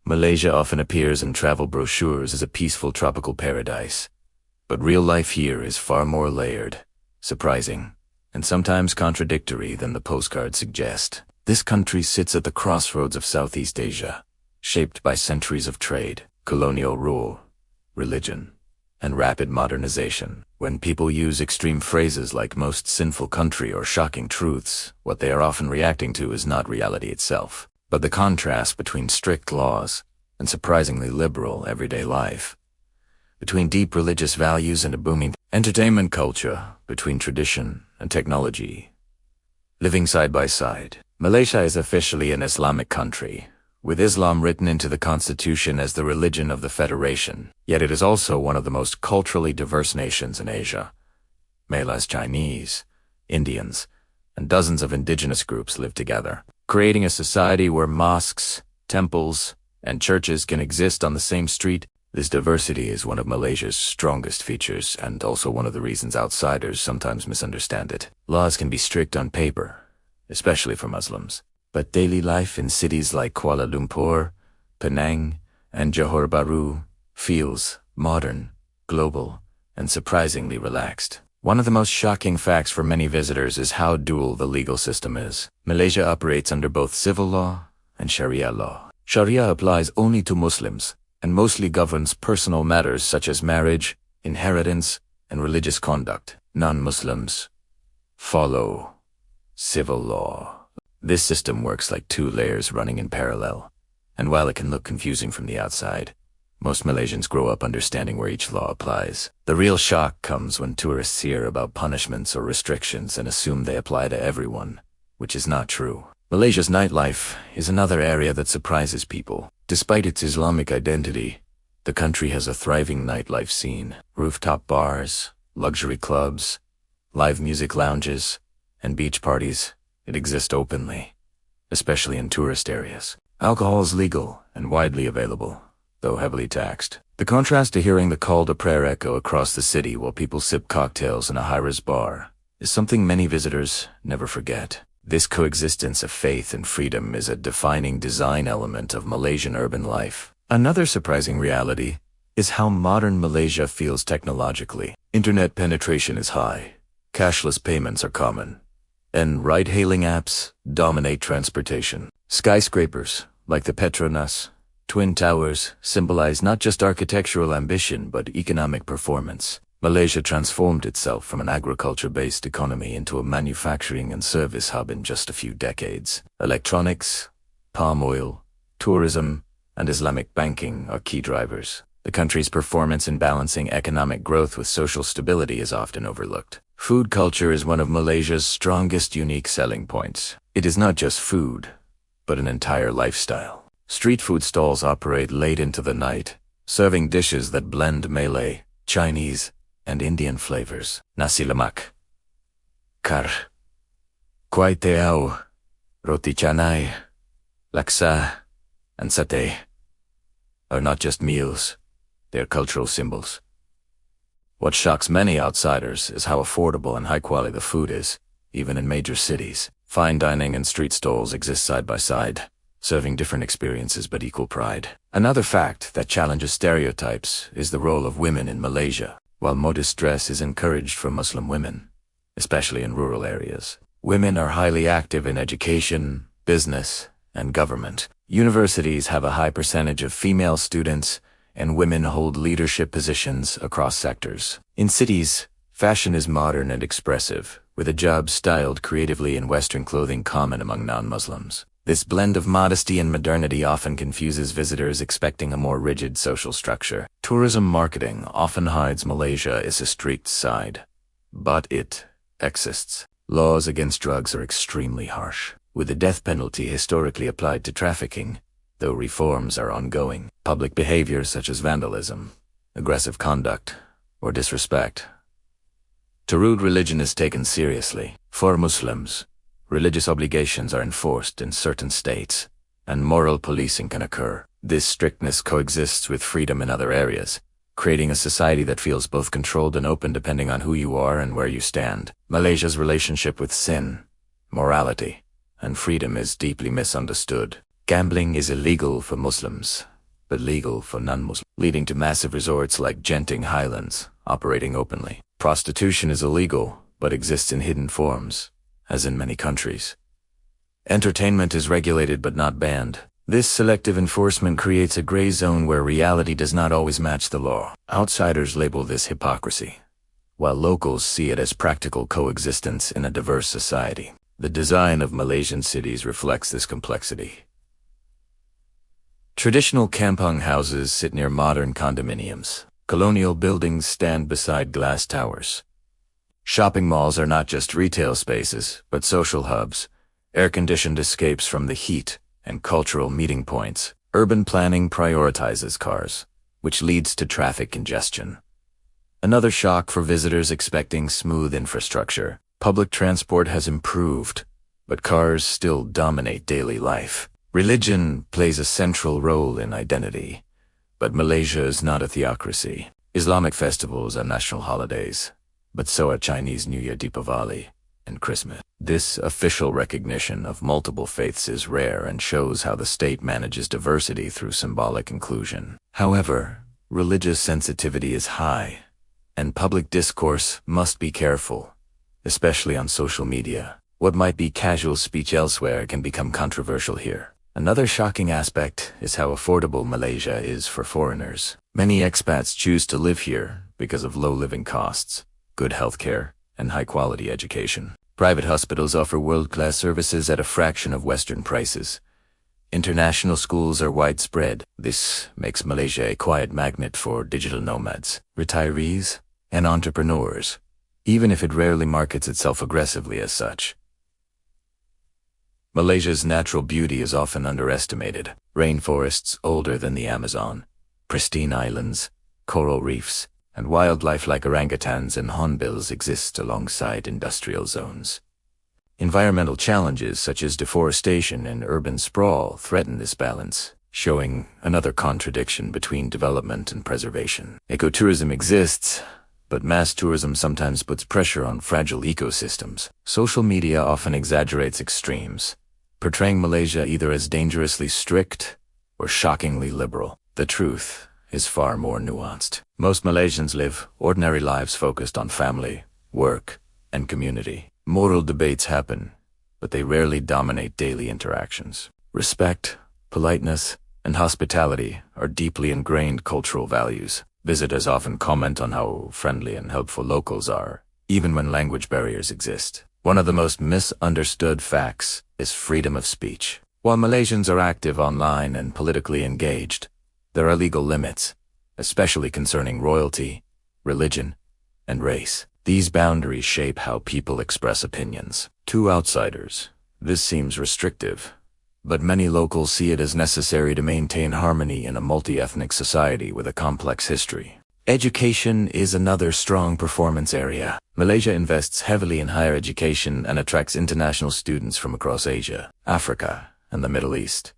Malaysia often appears in travel brochures as a peaceful tropical paradise. But real life here is far more layered, surprising, and sometimes contradictory than the postcards suggest. This country sits at the crossroads of Southeast Asia, shaped by centuries of trade, colonial rule, religion, and rapid modernization. When people use extreme phrases like most sinful country or shocking truths, what they are often reacting to is not reality itself, but the contrast between strict laws and surprisingly liberal everyday life, between deep religious values and a booming entertainment culture, between tradition and technology. Living side by side, Malaysia is officially an Islamic country, with Islam written into the constitution as the religion of the Federation. Yet it is also one of the most culturally diverse nations in Asia. Malays, Chinese, Indians, and dozens of indigenous groups live together, creating a society where mosques, temples, and churches can exist on the same street. This diversity is one of Malaysia's strongest features and also one of the reasons outsiders sometimes misunderstand it. Laws can be strict on paper, especially for Muslims, but daily life in cities like Kuala Lumpur, Penang, and Johor Bahru feels modern, global, and surprisingly relaxed. One of the most shocking facts for many visitors is how dual the legal system is. Malaysia operates under both civil law and Sharia law. Sharia applies only to Muslims and mostly governs personal matters such as marriage, inheritance, and religious conduct. Non-Muslims follow civil law. This system works like two layers running in parallel, and while it can look confusing from the outside, most Malaysians grow up understanding where each law applies. The real shock comes when tourists hear about punishments or restrictions and assume they apply to everyone, which is not true. Malaysia's nightlife is another area that surprises people. Despite its Islamic identity, the country has a thriving nightlife scene. Rooftop bars, luxury clubs, live music lounges, and beach parties. It exists openly, especially in tourist areas. Alcohol is legal and widely available, though heavily taxed. The contrast to hearing the call to prayer echo across the city while people sip cocktails in a high-res bar is something many visitors never forget. This coexistence of faith and freedom is a defining design element of Malaysian urban life. Another surprising reality is how modern Malaysia feels technologically. Internet penetration is high, cashless payments are common, and ride-hailing apps dominate transportation. Skyscrapers, like the Petronas Twin Towers, symbolize not just architectural ambition but economic performance. Malaysia transformed itself from an agriculture-based economy into a manufacturing and service hub in just a few decades. Electronics, palm oil, tourism, and Islamic banking are key drivers. The country's performance in balancing economic growth with social stability is often overlooked. Food culture is one of Malaysia's strongest unique selling points. It is not just food, but an entire lifestyle. Street food stalls operate late into the night, serving dishes that blend Malay, Chinese, and Indian flavors. Nasi lemak, kar, kuai teau, roti canai, laksa, and satay are not just meals, they are cultural symbols. What shocks many outsiders is how affordable and high quality the food is, even in major cities. Fine dining and street stalls exist side by side, serving different experiences but equal pride. Another fact that challenges stereotypes is the role of women in Malaysia. While modest dress is encouraged for Muslim women, especially in rural areas, women are highly active in education, business, and government. Universities have a high percentage of female students, and women hold leadership positions across sectors. In cities, fashion is modern and expressive, with hijabs styled creatively in Western clothing common among non-Muslims. This blend of modesty and modernity often confuses visitors expecting a more rigid social structure. Tourism marketing often hides Malaysia as a strict side, but it exists. Laws against drugs are extremely harsh, with the death penalty historically applied to trafficking, though reforms are ongoing. Public behavior such as vandalism, aggressive conduct, or disrespect to rude religion is taken seriously. For Muslims, religious obligations are enforced in certain states, and moral policing can occur. This strictness coexists with freedom in other areas, creating a society that feels both controlled and open depending on who you are and where you stand. Malaysia's relationship with sin, morality, and freedom is deeply misunderstood. Gambling is illegal for Muslims, but legal for non-Muslims, leading to massive resorts like Genting Highlands operating openly. Prostitution is illegal, but exists in hidden forms, as in many countries. Entertainment is regulated but not banned. This selective enforcement creates a gray zone where reality does not always match the law. Outsiders label this hypocrisy, while locals see it as practical coexistence in a diverse society. The design of Malaysian cities reflects this complexity. Traditional kampung houses sit near modern condominiums. Colonial buildings stand beside glass towers. Shopping malls are not just retail spaces, but social hubs, air-conditioned escapes from the heat, and cultural meeting points. Urban planning prioritizes cars, which leads to traffic congestion. Another shock for visitors expecting smooth infrastructure. Public transport has improved, but cars still dominate daily life. Religion plays a central role in identity, but Malaysia is not a theocracy. Islamic festivals are national holidays, but so are Chinese New Year, Deepavali, and Christmas. This official recognition of multiple faiths is rare and shows how the state manages diversity through symbolic inclusion. However, religious sensitivity is high, and public discourse must be careful, especially on social media. What might be casual speech elsewhere can become controversial here. Another shocking aspect is how affordable Malaysia is for foreigners. Many expats choose to live here because of low living costs, good healthcare, and high-quality education. Private hospitals offer world-class services at a fraction of Western prices. International schools are widespread. This makes Malaysia a quiet magnet for digital nomads, retirees, and entrepreneurs, even if it rarely markets itself aggressively as such. Malaysia's natural beauty is often underestimated. Rainforests older than the Amazon, pristine islands, coral reefs, and wildlife like orangutans and hornbills exist alongside industrial zones. Environmental challenges such as deforestation and urban sprawl threaten this balance, showing another contradiction between development and preservation. Ecotourism exists, but mass tourism sometimes puts pressure on fragile ecosystems. Social media often exaggerates extremes, portraying Malaysia either as dangerously strict or shockingly liberal. The truth is far more nuanced. Most Malaysians live ordinary lives focused on family, work, and community. Moral debates happen, but they rarely dominate daily interactions. Respect, politeness, and hospitality are deeply ingrained cultural values. Visitors often comment on how friendly and helpful locals are, even when language barriers exist. One of the most misunderstood facts is freedom of speech. While Malaysians are active online and politically engaged, there are legal limits, especially concerning royalty, religion, and race. These boundaries shape how people express opinions. To outsiders, this seems restrictive, but many locals see it as necessary to maintain harmony in a multi-ethnic society with a complex history. Education is another strong performance area. Malaysia invests heavily in higher education and attracts international students from across Asia, Africa, and the Middle East.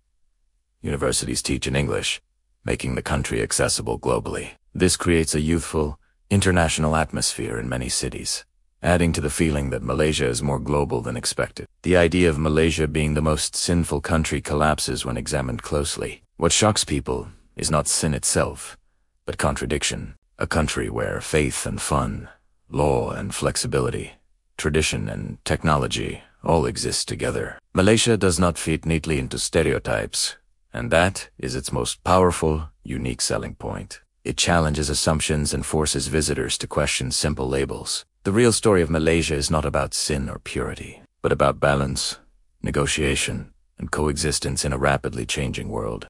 Universities teach in English, making the country accessible globally. This creates a youthful, international atmosphere in many cities, adding to the feeling that Malaysia is more global than expected. The idea of Malaysia being the most sinful country collapses when examined closely. What shocks people is not sin itself, but contradiction. A country where faith and fun, law and flexibility, tradition and technology all exist together. Malaysia does not fit neatly into stereotypes, and that is its most powerful, unique selling point. It challenges assumptions and forces visitors to question simple labels. The real story of Malaysia is not about sin or purity, but about balance, negotiation, and coexistence in a rapidly changing world.